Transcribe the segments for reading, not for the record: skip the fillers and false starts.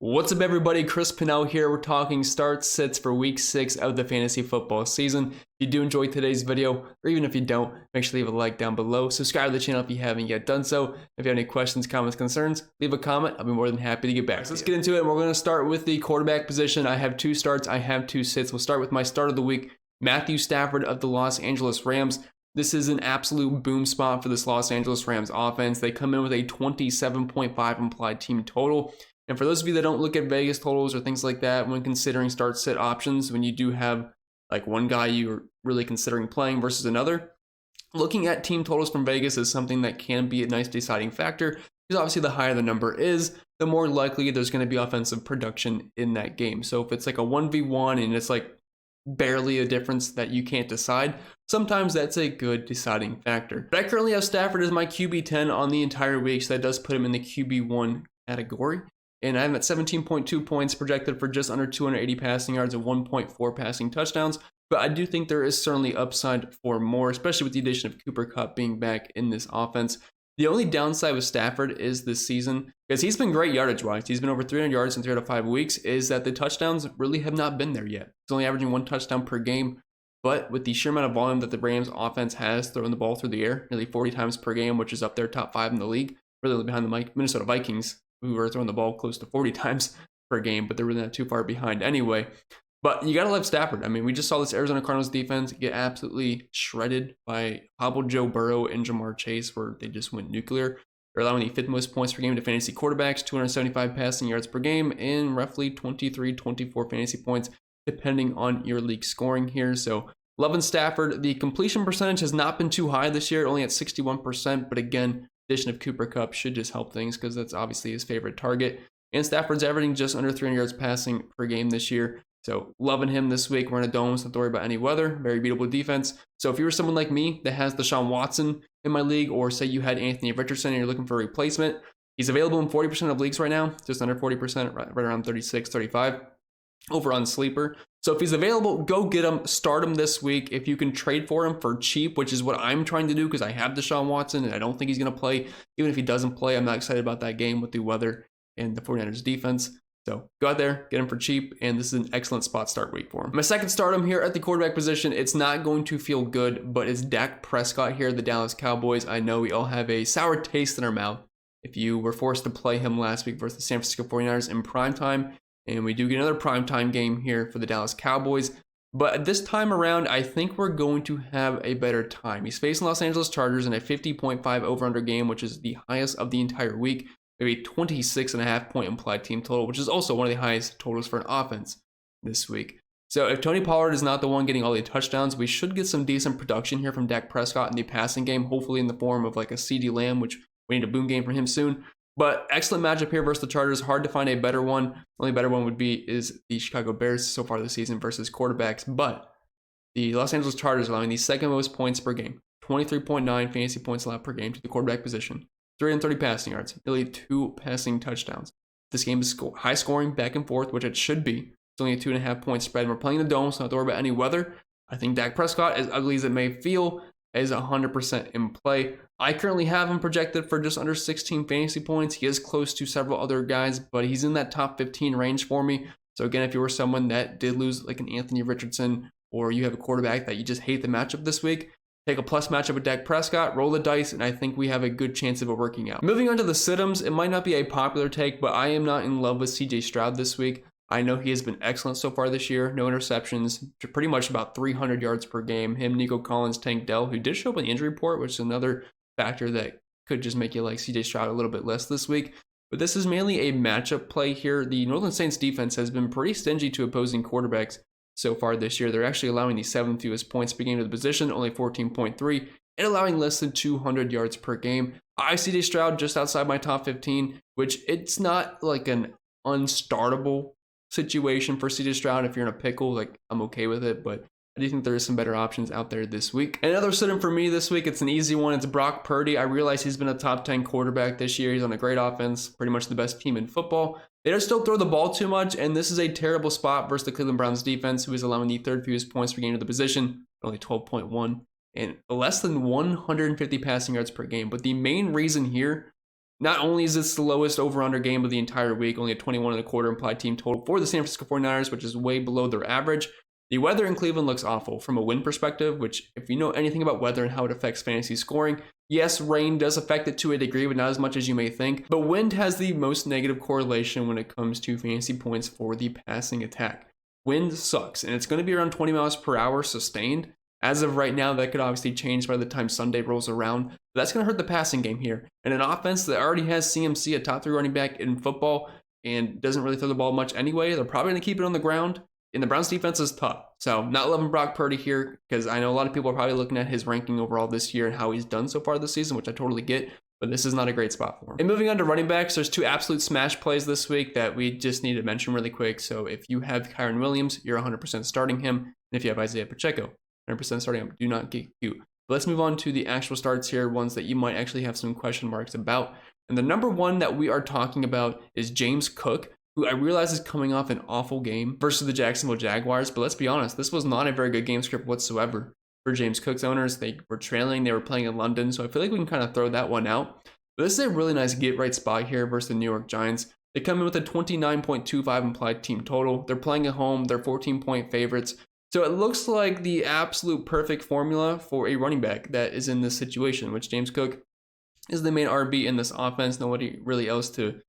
What's up, everybody? Chris Pinnell here. We're talking start sits for week 6 of the fantasy football season. If you do enjoy today's video, or even if you don't, make sure to leave a like down below. Subscribe to the channel if you haven't yet done so. If you have any questions, comments, concerns, leave a comment. I'll be more than happy to get back to you. Let's get into it. We're going to start with the quarterback position. I have 2 starts. I have 2 sits. We'll start with my start of the week, Matthew Stafford of the Los Angeles Rams. This is an absolute boom spot for this Los Angeles Rams offense. They come in with a 27.5 implied team total. And for those of you that don't look at Vegas totals or things like that when considering start sit options, when you do have like one guy you're really considering playing versus another, looking at team totals from Vegas is something that can be a nice deciding factor, because obviously the higher the number is, the more likely there's going to be offensive production in that game. So if it's like a 1v1 and it's like barely a difference that you can't decide, sometimes that's a good deciding factor. But I currently have Stafford as my QB10 on the entire week, so that does put him in the QB1 category. And I'm at 17.2 points projected for just under 280 passing yards and 1.4 passing touchdowns. But I do think there is certainly upside for more, especially with the addition of Cooper Kupp being back in this offense. The only downside with Stafford is this season, because he's been great yardage-wise. He's been over 300 yards in 3 out of 5 weeks, is that the touchdowns really have not been there yet. He's only averaging 1 touchdown per game. But with the sheer amount of volume that the Rams offense has throwing the ball through the air, nearly 40 times per game, which is up there top 5 in the league, really behind the Minnesota Vikings, who were throwing the ball close to 40 times per game, but they're really not too far behind anyway. But you got to love Stafford. I mean, we just saw this Arizona Cardinals defense get absolutely shredded by hobbled Joe Burrow and Jamar Chase, where they just went nuclear. They're allowing the 5th most points per game to fantasy quarterbacks, 275 passing yards per game, and roughly 23, 24 fantasy points, depending on your league scoring here. So loving Stafford. The completion percentage has not been too high this year, only at 61%, but again, addition of Cooper Kupp should just help things because that's obviously his favorite target. And Stafford's averaging just under 300 yards passing per game this year. So loving him this week. We're in a dome, so don't worry about any weather. Very beatable defense. So if you were someone like me that has Deshaun Watson in my league, or say you had Anthony Richardson and you're looking for a replacement, he's available in 40% of leagues right now, just under 40%, right around 36, 35 over on Sleeper. So if he's available, go get him, start him this week. If you can trade for him for cheap, which is what I'm trying to do because I have Deshaun Watson and I don't think he's going to play. Even if he doesn't play, I'm not excited about that game with the weather and the 49ers defense. So go out there, get him for cheap, and this is an excellent spot start week for him. My second stardom here at the quarterback position, it's not going to feel good, but it's Dak Prescott here, the Dallas Cowboys. I know we all have a sour taste in our mouth if you were forced to play him last week versus the San Francisco 49ers in primetime. And we do get another primetime game here for the Dallas Cowboys. But this time around, I think we're going to have a better time. He's facing Los Angeles Chargers in a 50.5 over-under game, which is the highest of the entire week. Maybe 26.5 point implied team total, which is also one of the highest totals for an offense this week. So if Tony Pollard is not the one getting all the touchdowns, we should get some decent production here from Dak Prescott in the passing game, hopefully in the form of like a CeeDee Lamb, which we need a boom game from him soon. But excellent matchup here versus the Chargers. Hard to find a better one. The only better one would be is the Chicago Bears so far this season versus quarterbacks. But the Los Angeles Chargers allowing the 2nd most points per game, 23.9 fantasy points allowed per game to the quarterback position, 330 passing yards, nearly 2 passing touchdowns. This game is high scoring, back and forth, which it should be. It's only a 2.5 point spread. We're playing the dome, so not to worry about any weather. I think Dak Prescott, as ugly as it may feel, is 100% in play. I currently have him projected for just under 16 fantasy points. He is close to several other guys, but he's in that top 15 range for me. So again, if you were someone that did lose like an Anthony Richardson, or you have a quarterback that you just hate the matchup this week, take a plus matchup with Dak Prescott, roll the dice, and I think we have a good chance of it working out. Moving on to the sit-ems, it might not be a popular take, but I am not in love with CJ Stroud this week. I know he has been excellent so far this year. No interceptions, pretty much about 300 yards per game. Him, Nico Collins, Tank Dell, who did show up on the injury report, which is another factor that could just make you like CJ Stroud a little bit less this week. But this is mainly a matchup play here. The New Orleans Saints defense has been pretty stingy to opposing quarterbacks so far this year. They're actually allowing the 7th fewest points per game to the position, only 14.3, and allowing less than 200 yards per game. I see CJ Stroud just outside my top 15, which it's not like an unstartable situation for CJ Stroud. If you're in a pickle, like I'm okay with it, but I do think there is some better options out there this week. Another sit-in for me this week, it's an easy one. It's Brock Purdy. I realize he's been a top 10 quarterback this year. He's on a great offense, pretty much the best team in football. They just still throw the ball too much, and this is a terrible spot versus the Cleveland Browns defense, who is allowing the 3rd fewest points per game to the position, only 12.1, and less than 150 passing yards per game. But the main reason here Not only is this the lowest over-under game of the entire week, only a 21.25 implied team total for the San Francisco 49ers, which is way below their average. The weather in Cleveland looks awful from a wind perspective, which if you know anything about weather and how it affects fantasy scoring, yes, rain does affect it to a degree, but not as much as you may think. But wind has the most negative correlation when it comes to fantasy points for the passing attack. Wind sucks, and it's going to be around 20 miles per hour sustained. As of right now, that could obviously change by the time Sunday rolls around. But that's going to hurt the passing game here. And an offense that already has CMC, a top 3 running back in football, and doesn't really throw the ball much anyway, they're probably going to keep it on the ground. And the Browns defense is tough. So not loving Brock Purdy here, because I know a lot of people are probably looking at his ranking overall this year and how he's done so far this season, which I totally get. But this is not a great spot for him. And moving on to running backs, there's 2 absolute smash plays this week that we just need to mention really quick. So if you have Kyren Williams, you're 100% starting him. And if you have Isaiah Pacheco, 100% starting him. Do not get cute. But let's move on to the actual starts here, ones that you might actually have some question marks about. And the number one that we are talking about is James Cook, who I realize is coming off an awful game versus the Jacksonville Jaguars. But let's be honest, this was not a very good game script whatsoever for James Cook's owners. They were trailing, they were playing in London. So I feel like we can kind of throw that one out. But this is a really nice get right spot here versus the New York Giants. They come in with a 29.25 implied team total. They're playing at home. They're 14-point favorites. So it looks like the absolute perfect formula for a running back that is in this situation, which James Cook is the main RB in this offense. Nobody really else to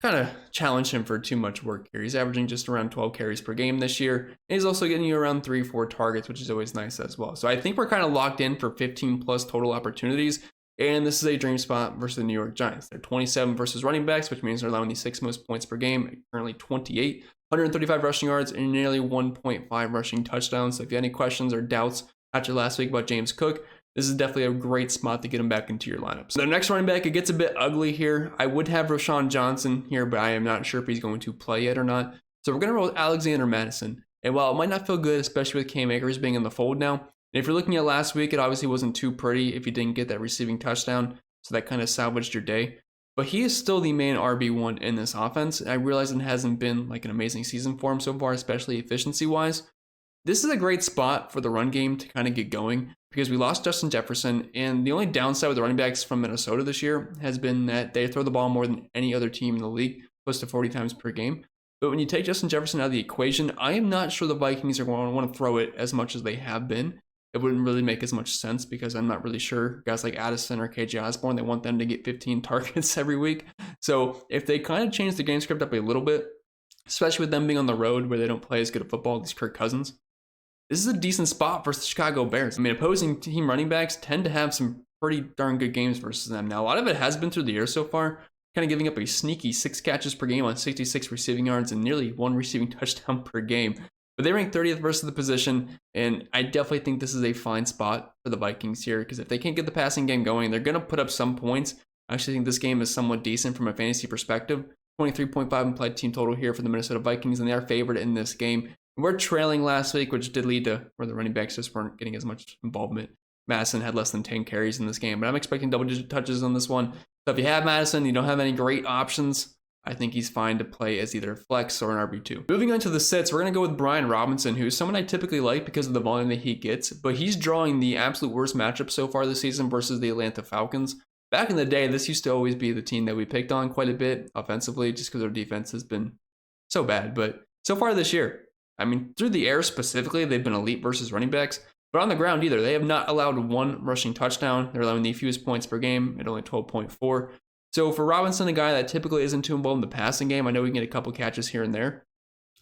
kind of challenge him for too much work here. He's averaging just around 12 carries per game this year. And he's also getting you around 3-4 targets, which is always nice as well. So I think we're kind of locked in for 15 plus total opportunities. And this is a dream spot versus the New York Giants. They're 27 versus running backs, which means they're allowing the 6th most points per game, currently 28, 135 rushing yards, and nearly 1.5 rushing touchdowns. So if you have any questions or doubts after last week about James Cook, this is definitely a great spot to get him back into your lineup. So the next running back, it gets a bit ugly here. I would have Roschon Johnson here, but I am not sure if he's going to play yet or not. So we're going to roll with Alexander Mattison. And while it might not feel good, especially with Cam Akers being in the fold now, and if you're looking at last week, it obviously wasn't too pretty if you didn't get that receiving touchdown. So that kind of salvaged your day. But he is still the main RB1 in this offense. I realize it hasn't been like an amazing season for him so far, especially efficiency-wise. This is a great spot for the run game to kind of get going because we lost Justin Jefferson. And the only downside with the running backs from Minnesota this year has been that they throw the ball more than any other team in the league, close to 40 times per game. But when you take Justin Jefferson out of the equation, I am not sure the Vikings are going to want to throw it as much as they have been. It wouldn't really make as much sense because I'm not really sure guys like Addison or KJ Osborne, they want them to get 15 targets every week. So if they kind of change the game script up a little bit, especially with them being on the road where they don't play as good at football as Kirk Cousins, this is a decent spot versus the Chicago Bears. I mean, opposing team running backs tend to have some pretty darn good games versus them. Now, a lot of it has been through the year so far, kind of giving up a sneaky 6 catches per game on 66 receiving yards and nearly 1 receiving touchdown per game. But they rank 30th versus the position, and I definitely think this is a fine spot for the Vikings here because if they can't get the passing game going, they're going to put up some points. I actually think this game is somewhat decent from a fantasy perspective. 23.5 implied team total here for the Minnesota Vikings, and they are favored in this game. We're trailing last week, which did lead to where the running backs just weren't getting as much involvement. Madison had less than 10 carries in this game, but I'm expecting double-digit touches on this one. So if you have Madison, you don't have any great options, I think he's fine to play as either a flex or an RB2. Moving on to the sits, we're going to go with Brian Robinson, who's someone I typically like because of the volume that he gets, but he's drawing the absolute worst matchup so far this season versus the Atlanta Falcons. Back in the day, this used to always be the team that we picked on quite a bit offensively just because their defense has been so bad. But so far this year, I mean, through the air specifically, they've been elite versus running backs. But on the ground either, they have not allowed 1 rushing touchdown. They're allowing the fewest points per game at only 12.4. So for Robinson, a guy that typically isn't too involved in the passing game, I know we can get a couple catches here and there.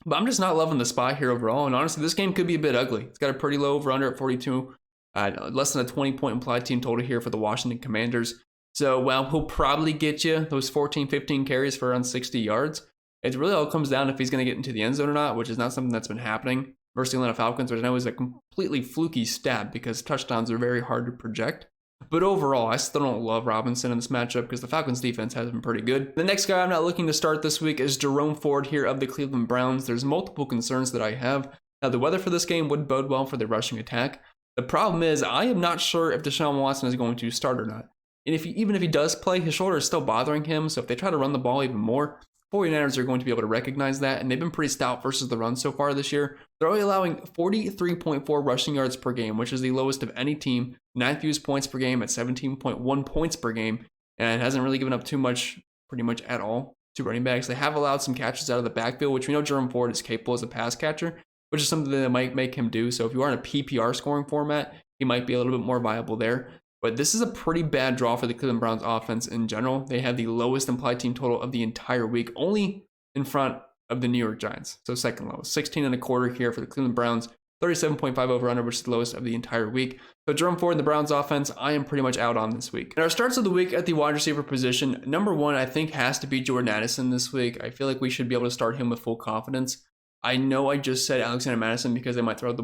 But I'm just not loving the spot here overall. And honestly, this game could be a bit ugly. It's got a pretty low over-under at 42. Less than a 20-point implied team total here for the Washington Commanders. So while he'll probably get you those 14, 15 carries for around 60 yards, it really all comes down if he's going to get into the end zone or not, which is not something that's been happening versus the Atlanta Falcons, which I know is a completely fluky stat because touchdowns are very hard to project. But overall, I still don't love Robinson in this matchup because the Falcons defense has been pretty good. The next guy I'm not looking to start this week is Jerome Ford here of the Cleveland Browns. There's multiple concerns that I have. Now, the weather for this game would bode well for the rushing attack. The problem is I am not sure if Deshaun Watson is going to start or not. And even if he does play, his shoulder is still bothering him. So if they try to run the ball even more, 49ers are going to be able to recognize that, and they've been pretty stout versus the run so far this year. They're only allowing 43.4 rushing yards per game, which is the lowest of any team. 9th fewest points per game at 17.1 points per game. and hasn't really given up too much, pretty much at all, to running backs. They have allowed some catches out of the backfield, which we know Jerome Ford is capable as a pass catcher, which is something that might make him do. So if you are in a PPR scoring format, he might be a little bit more viable there. But this is a pretty bad draw for the Cleveland Browns offense in general. They have the lowest implied team total of the entire week, only in front of the New York Giants. So second lowest, 16.25 here for the Cleveland Browns, 37.5 over under, which is the lowest of the entire week. So Jerome Ford and the Browns offense, I am pretty much out on this week. And our starts of the week at the wide receiver position, number one, I think has to be Jordan Addison this week. I feel like we should be able to start him with full confidence. I know I just said Alexander Mattison because they might not throw the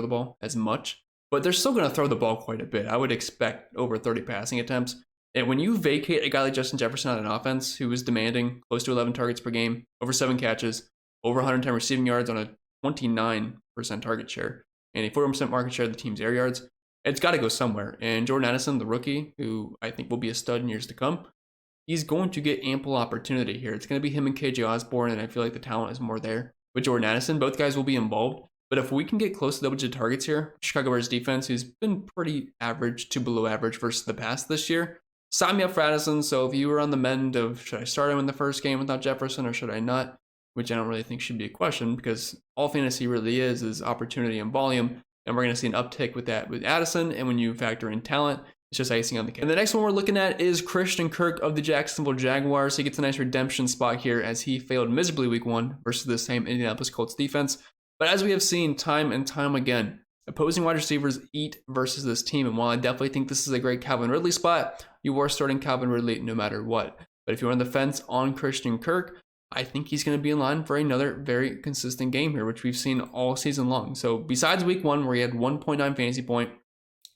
ball as much, but they're still going to throw the ball quite a bit. I would expect over 30 passing attempts. And when you vacate a guy like Justin Jefferson on an offense who is demanding close to 11 targets per game, over 7 catches, over 110 receiving yards on a 29% target share, and a 41% market share of the team's air yards, it's got to go somewhere. And Jordan Addison, the rookie, who I think will be a stud in years to come, he's going to get ample opportunity here. It's going to be him and KJ Osborne, and I feel like the talent is more there. With Jordan Addison, both guys will be involved. But if we can get close to double-digit targets here, Chicago Bears defense, who's been pretty average to below average versus the past this year, sign me up for Addison. So if you were on the mend of should I start him in the first game without Jefferson or should I not, which I don't really think should be a question because all fantasy really is opportunity and volume. And we're going to see an uptick with that with Addison. And when you factor in talent, it's just icing on the cake. And the next one we're looking at is Christian Kirk of the Jacksonville Jaguars. He gets a nice redemption spot here as he failed miserably week 1 versus the same Indianapolis Colts defense. But as we have seen time and time again, opposing wide receivers eat versus this team. And while I definitely think this is a great Calvin Ridley spot, you are starting Calvin Ridley no matter what. But if you're on the fence on Christian Kirk, I think he's going to be in line for another very consistent game here, which we've seen all season long. So besides week 1, where he had 1.9 fantasy point,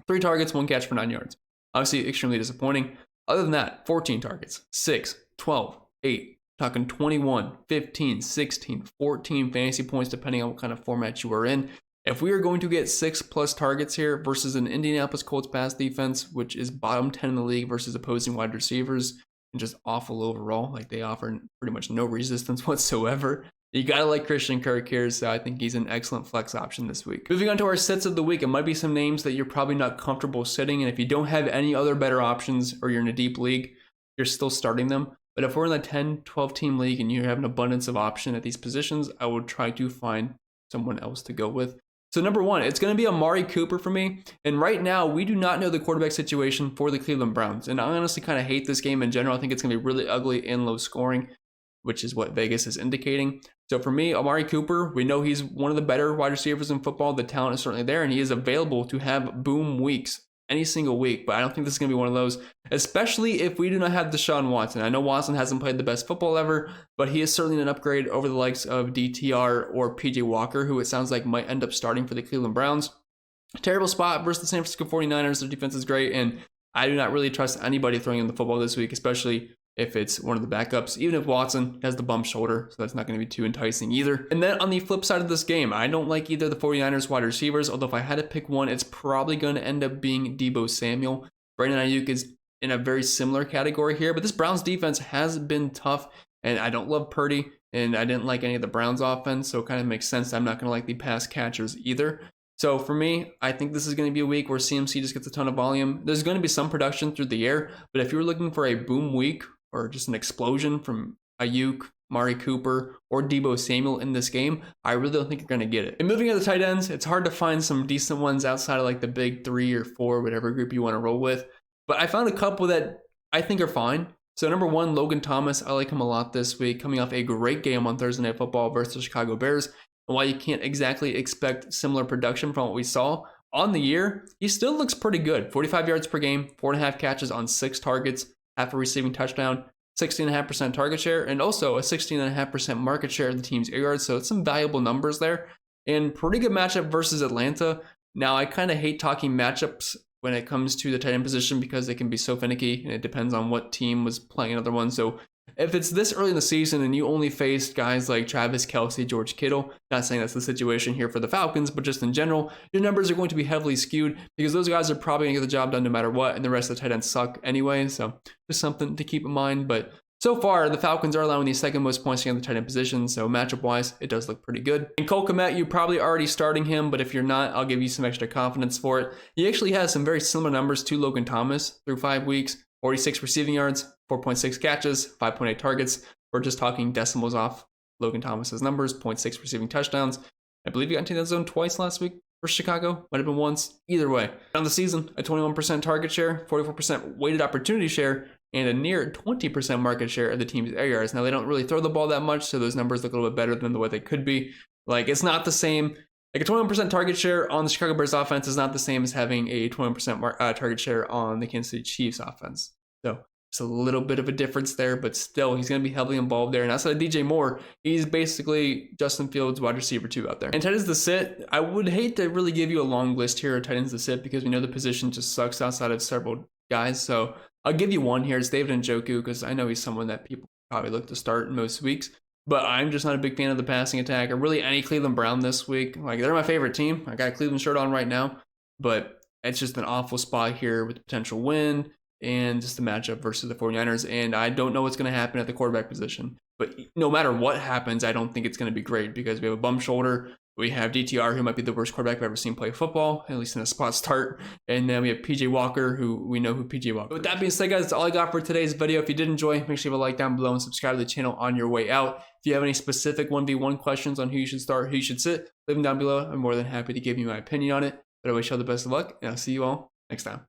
3 targets, 1 catch for 9 yards. Obviously, extremely disappointing. Other than that, 14 targets, 6, 12, 8, talking 21, 15, 16, 14 fantasy points, depending on what kind of format you are in. If we are going to get 6+ targets here versus an Indianapolis Colts pass defense, which is bottom 10 in the league versus opposing wide receivers, and just awful overall, like they offer pretty much no resistance whatsoever, you gotta like Christian Kirk here, so I think he's an excellent flex option this week. Moving on to our sits of the week, it might be some names that you're probably not comfortable sitting, and if you don't have any other better options or you're in a deep league, you're still starting them. But if we're in a 10, 12 team league and you have an abundance of option at these positions, I would try to find someone else to go with. So number one, it's going to be Amari Cooper for me. And right now, we do not know the quarterback situation for the Cleveland Browns. And I honestly kind of hate this game in general. I think it's going to be really ugly and low scoring, which is what Vegas is indicating. So for me, Amari Cooper, we know he's one of the better wide receivers in football. The talent is certainly there, and he is available to have boom weeks any single week. But I don't think this is going to be one of those, especially if we do not have Deshaun Watson. I know Watson hasn't played the best football ever, but he is certainly an upgrade over the likes of DTR or PJ Walker, who it sounds like might end up starting for the Cleveland Browns. Terrible spot versus the San Francisco 49ers. Their defense is great, and I do not really trust anybody throwing in the football this week, especially if it's one of the backups, even if Watson has the bump shoulder, so that's not going to be too enticing either. And then on the flip side of this game, I don't like either the 49ers wide receivers, although if I had to pick one, it's probably going to end up being Deebo Samuel. Brandon Ayuk is in a very similar category here, but this Browns defense has been tough, and I don't love Purdy, and I didn't like any of the Browns offense, so it kind of makes sense that I'm not going to like the pass catchers either. So for me, I think this is going to be a week where CMC just gets a ton of volume. There's going to be some production through the air, but if you're looking for a boom week, or just an explosion from Ayuk, Amari Cooper, or Deebo Samuel in this game, I really don't think you're going to get it. And moving on to the tight ends, it's hard to find some decent ones outside of like the big 3 or 4, whatever group you want to roll with. But I found a couple that I think are fine. So number one, Logan Thomas. I like him a lot this week, coming off a great game on Thursday Night Football versus the Chicago Bears. And while you can't exactly expect similar production from what we saw on the year, he still looks pretty good. 45 yards per game, 4.5 catches on 6 targets, half a receiving touchdown, 16.5% target share, and also a 16.5% market share of the team's air yards. So it's some valuable numbers there. And pretty good matchup versus Atlanta. Now, I kind of hate talking matchups when it comes to the tight end position because they can be so finicky, and it depends on what team was playing another one. So if it's this early in the season and you only faced guys like Travis Kelce, George Kittle, not saying that's the situation here for the Falcons, but just in general, your numbers are going to be heavily skewed because those guys are probably going to get the job done no matter what, and the rest of the tight ends suck anyway. So just something to keep in mind. But so far, the Falcons are allowing the second most points in the tight end position, so matchup-wise, it does look pretty good. And Cole Kmet, you're probably already starting him, but if you're not, I'll give you some extra confidence for it. He actually has some very similar numbers to Logan Thomas through 5 weeks. 46 receiving yards, 4.6 catches, 5.8 targets. We're just talking decimals off Logan Thomas's numbers, 0.6 receiving touchdowns. I believe he got into that zone twice last week for Chicago. Might have been once. Either way. On the season, a 21% target share, 44% weighted opportunity share, and a near 20% market share of the team's air yards. Now, they don't really throw the ball that much, so those numbers look a little bit better than the way they could be. Like, it's not the same. Like, a 21% target share on the Chicago Bears offense is not the same as having a 21% target share on the Kansas City Chiefs offense. So, it's a little bit of a difference there, but still, he's going to be heavily involved there. And outside of DJ Moore, he's basically Justin Fields' wide receiver 2 out there. And tight ends to sit, I would hate to really give you a long list here of tight ends to sit because we know the position just sucks outside of several guys. So I'll give you one here. It's David Njoku because I know he's someone that people probably look to start in most weeks. But I'm just not a big fan of the passing attack or really any Cleveland Brown this week. Like, they're my favorite team. I got a Cleveland shirt on right now, but it's just an awful spot here with potential win and just a matchup versus the 49ers. And I don't know what's going to happen at the quarterback position. But no matter what happens, I don't think it's going to be great because we have a bum shoulder. We have DTR, who might be the worst quarterback I've ever seen play football, at least in a spot start. And then we have PJ Walker, who we know who PJ Walker is. With that being said, guys, that's all I got for today's video. If you did enjoy, make sure you leave a like down below and subscribe to the channel on your way out. If you have any specific 1v1 questions on who you should start, who you should sit, leave them down below. I'm more than happy to give you my opinion on it. But I wish you all the best of luck, and I'll see you all next time.